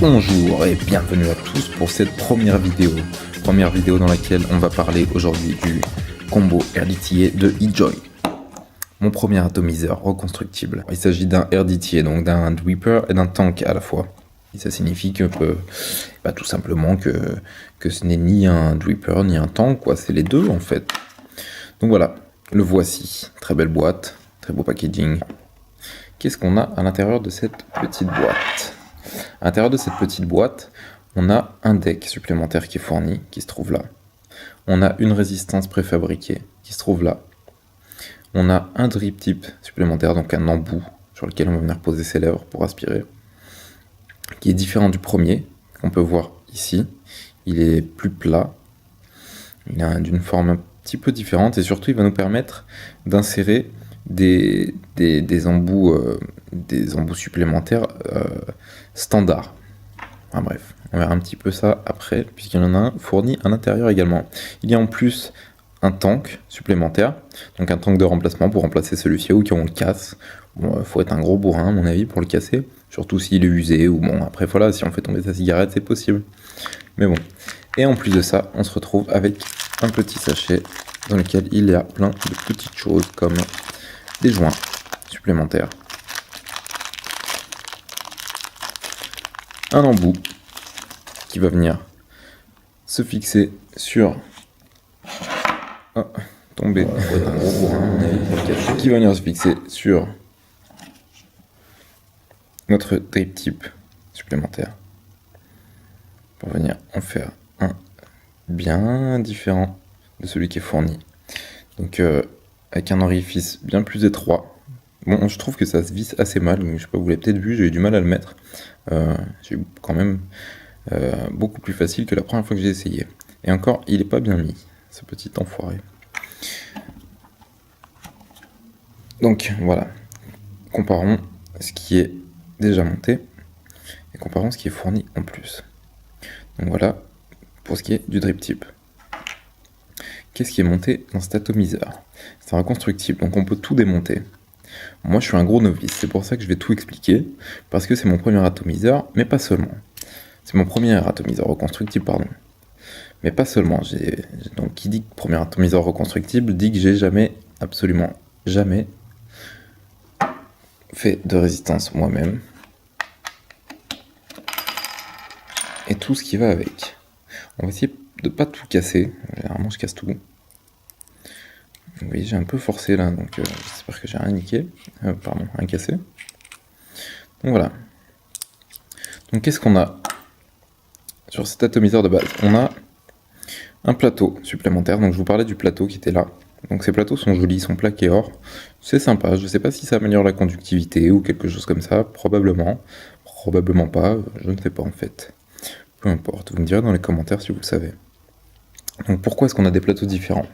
Bonjour et bienvenue à tous pour cette première vidéo. Première vidéo dans laquelle on va parler aujourd'hui du combo RDTA de eJoy. Mon premier atomiseur reconstructible. Il s'agit d'un RDTA, donc d'un Dripper et d'un tank à la fois. Et ça signifie que tout simplement que ce n'est ni un Dripper ni un tank, quoi. C'est les deux en fait. Donc voilà, le voici. Très belle boîte, très beau packaging. Qu'est-ce qu'on a à l'intérieur de cette petite boîte ? À l'intérieur de cette petite boîte, on a un deck supplémentaire qui est fourni, qui se trouve là. On a une résistance préfabriquée qui se trouve là. On a un drip tip supplémentaire, donc un embout sur lequel on va venir poser ses lèvres pour aspirer, qui est différent du premier, qu'on peut voir ici. Il est plus plat, il est d'une forme un petit peu différente et surtout il va nous permettre d'insérer des embouts supplémentaires standards. Enfin, bref, on verra un petit peu ça après, puisqu'il y en a un fourni à l'intérieur également. Il y a en plus un tank supplémentaire, donc un tank de remplacement pour remplacer celui-ci ou quand on le casse. Bon, faut être un gros bourrin à mon avis pour le casser, surtout s'il est usé ou bon, après voilà, si on fait tomber sa cigarette c'est possible. Mais bon, et en plus de ça, on se retrouve avec un petit sachet dans lequel il y a plein de petites choses comme des joints supplémentaires, un embout qui va venir se fixer sur tomber un gros bourrin, qui va venir se fixer sur notre drip tip supplémentaire pour venir en faire un bien différent de celui qui est fourni, donc avec un orifice bien plus étroit. Bon, je trouve que ça se visse assez mal, je sais pas, vous l'avez peut-être vu, j'ai eu du mal à le mettre. J'ai eu quand même beaucoup plus facile que la première fois que j'ai essayé. Et encore, il est pas bien mis, ce petit enfoiré. Donc voilà, comparons ce qui est déjà monté et comparons ce qui est fourni en plus. Donc voilà pour ce qui est du drip tip. Qu'est-ce qui est monté dans cet atomiseur ? C'est un reconstructible, donc on peut tout démonter. Moi je suis un gros novice, c'est pour ça que je vais tout expliquer, parce que c'est mon premier atomiseur, mais pas seulement. C'est mon premier atomiseur reconstructible, pardon. Mais pas seulement. Donc qui dit premier atomiseur reconstructible dit que j'ai jamais, absolument jamais, fait de résistance moi-même. Et tout ce qui va avec. On va essayer de pas tout casser. Généralement je casse tout. Vous voyez, j'ai un peu forcé là, donc j'espère que j'ai rien niqué. Rien cassé. Donc voilà. Donc qu'est-ce qu'on a sur cet atomiseur de base ? On a un plateau supplémentaire. Donc je vous parlais du plateau qui était là. Donc ces plateaux sont jolis, ils sont plaqués or. C'est sympa. Je ne sais pas si ça améliore la conductivité ou quelque chose comme ça. Probablement. Probablement pas. Je ne sais pas en fait. Peu importe. Vous me direz dans les commentaires si vous le savez. Donc pourquoi est-ce qu'on a des plateaux différents ?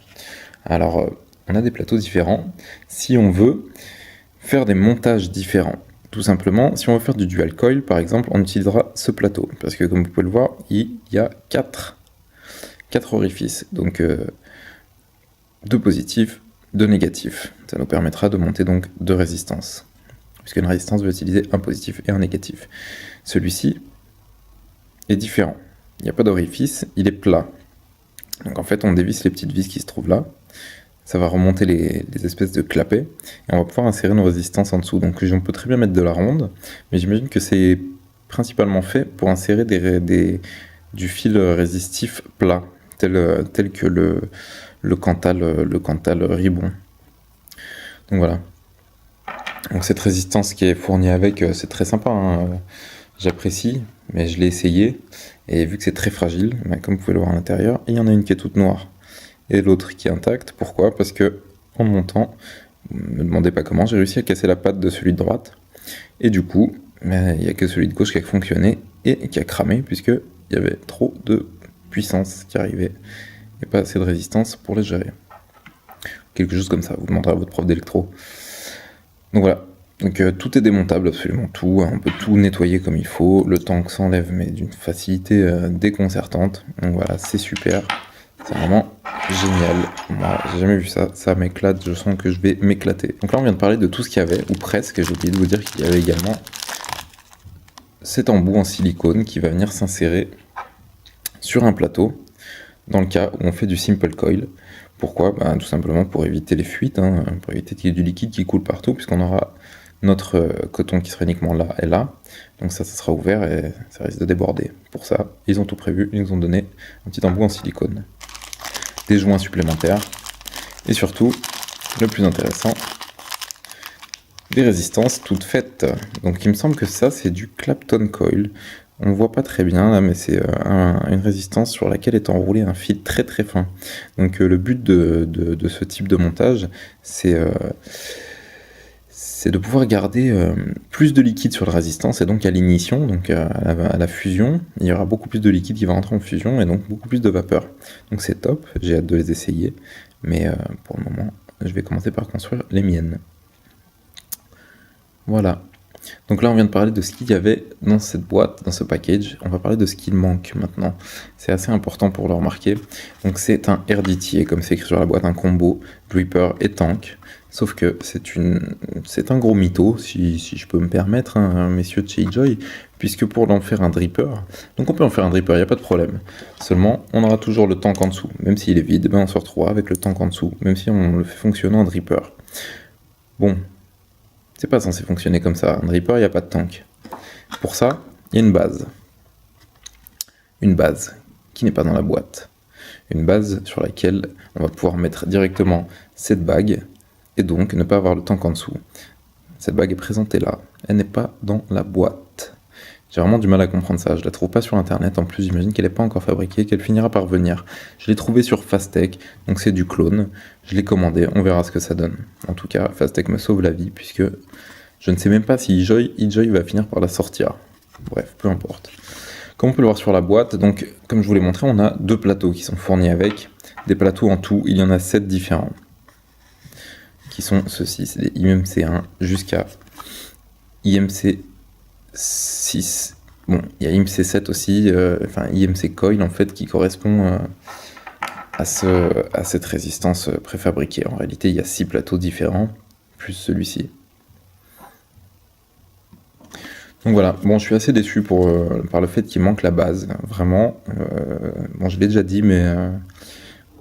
Alors, on a des plateaux différents si on veut faire des montages différents. Tout simplement, si on veut faire du dual coil, par exemple, on utilisera ce plateau. Parce que comme vous pouvez le voir, il y a 4 orifices. Donc, 2 positifs, 2 négatifs. Ça nous permettra de monter donc 2 résistances. Puisqu'une résistance va utiliser un positif et un négatif. Celui-ci est différent. Il n'y a pas d'orifice, il est plat. Donc en fait, on dévisse les petites vis qui se trouvent là. Ça va remonter les espèces de clapets. Et on va pouvoir insérer nos résistances en dessous. Donc on peut très bien mettre de la ronde. Mais j'imagine que c'est principalement fait pour insérer du fil résistif plat. Tel que le Cantal Ribbon. Donc voilà. Donc cette résistance qui est fournie avec, c'est très sympa. Hein. J'apprécie, mais je l'ai essayé. Et vu que c'est très fragile, comme vous pouvez le voir à l'intérieur, il y en a une qui est toute noire et l'autre qui est intacte. Pourquoi ? Parce que en montant, ne me demandez pas comment, j'ai réussi à casser la patte de celui de droite. Et du coup, il n'y a que celui de gauche qui a fonctionné et qui a cramé, puisqu'il y avait trop de puissance qui arrivait et pas assez de résistance pour les gérer. Quelque chose comme ça, vous demanderez à votre prof d'électro. Donc voilà. Donc tout est démontable, absolument tout, on peut tout nettoyer comme il faut, le tank s'enlève mais d'une facilité déconcertante, donc voilà, c'est super, c'est vraiment génial, moi j'ai jamais vu ça, ça m'éclate, je sens que je vais m'éclater. Donc là on vient de parler de tout ce qu'il y avait, ou presque, j'ai oublié de vous dire qu'il y avait également cet embout en silicone qui va venir s'insérer sur un plateau dans le cas où on fait du simple coil. Pourquoi? Tout simplement pour éviter les fuites, pour éviter qu'il y ait du liquide qui coule partout, puisqu'on aura notre coton qui sera uniquement là et là. Donc ça sera ouvert et ça risque de déborder. Pour ça, ils ont tout prévu, ils nous ont donné un petit embout en silicone, des joints supplémentaires et surtout, le plus intéressant, des résistances toutes faites. Donc il me semble que ça c'est du Clapton Coil. On ne voit pas très bien là, mais c'est une résistance sur laquelle est enroulé un fil très très fin. Donc le but de ce type de montage, c'est de pouvoir garder plus de liquide sur la résistance, et donc à l'ignition, donc à la fusion, il y aura beaucoup plus de liquide qui va rentrer en fusion, et donc beaucoup plus de vapeur. Donc c'est top, j'ai hâte de les essayer, mais pour le moment, je vais commencer par construire les miennes. Voilà. Donc là, on vient de parler de ce qu'il y avait dans cette boîte, dans ce package. On va parler de ce qu'il manque maintenant. C'est assez important pour le remarquer. Donc c'est un RDTA, comme c'est écrit sur la boîte, un combo dripper et tank. Sauf que c'est un gros mytho, si je peux me permettre, messieurs de chez eJoy, puisque pour en faire un dripper, donc on peut en faire un dripper, il n'y a pas de problème. Seulement, on aura toujours le tank en dessous. Même s'il est vide, on se retrouvera avec le tank en dessous, même si on le fait fonctionner en dripper. Bon. C'est pas censé fonctionner comme ça. Un dripper, il n'y a pas de tank. Pour ça, il y a une base. Une base qui n'est pas dans la boîte. Une base sur laquelle on va pouvoir mettre directement cette bague et donc ne pas avoir le tank en dessous. Cette bague est présentée là. Elle n'est pas dans la boîte. J'ai vraiment du mal à comprendre ça. Je la trouve pas sur internet. En plus, j'imagine qu'elle n'est pas encore fabriquée, qu'elle finira par venir. Je l'ai trouvée sur Fastech, donc c'est du clone. Je l'ai commandé, on verra ce que ça donne. En tout cas, Fastech me sauve la vie, puisque je ne sais même pas si eJoy va finir par la sortir. Bref, peu importe. Comme on peut le voir sur la boîte, donc comme je vous l'ai montré, on a 2 plateaux qui sont fournis avec. Des plateaux en tout, il y en a 7 différents. Qui sont ceux-ci, c'est des IMC1 jusqu'à IMC 6. Bon, il y a IMC7 aussi, enfin IMC Coil en fait, qui correspond à cette résistance préfabriquée. En réalité, il y a 6 plateaux différents, plus celui-ci. Donc voilà, bon, je suis assez déçu par le fait qu'il manque la base, vraiment. Bon, je l'ai déjà dit, mais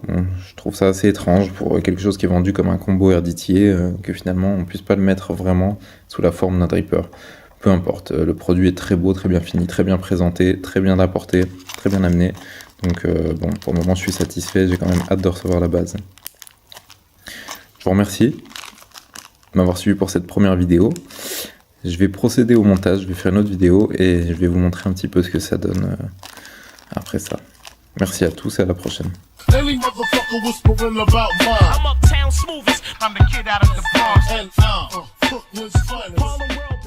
bon, je trouve ça assez étrange pour quelque chose qui est vendu comme un combo RDTA, que finalement on puisse pas le mettre vraiment sous la forme d'un dripper. Peu importe, le produit est très beau, très bien fini, très bien présenté, très bien apporté, très bien amené. Donc bon, pour le moment je suis satisfait, j'ai quand même hâte de recevoir la base. Je vous remercie de m'avoir suivi pour cette première vidéo. Je vais procéder au montage, je vais faire une autre vidéo et je vais vous montrer un petit peu ce que ça donne après ça. Merci à tous et à la prochaine. Any motherfucker whispering about mine. I'm uptown smoothest. I'm the kid out of the Bronx. And Brooklyn's finest.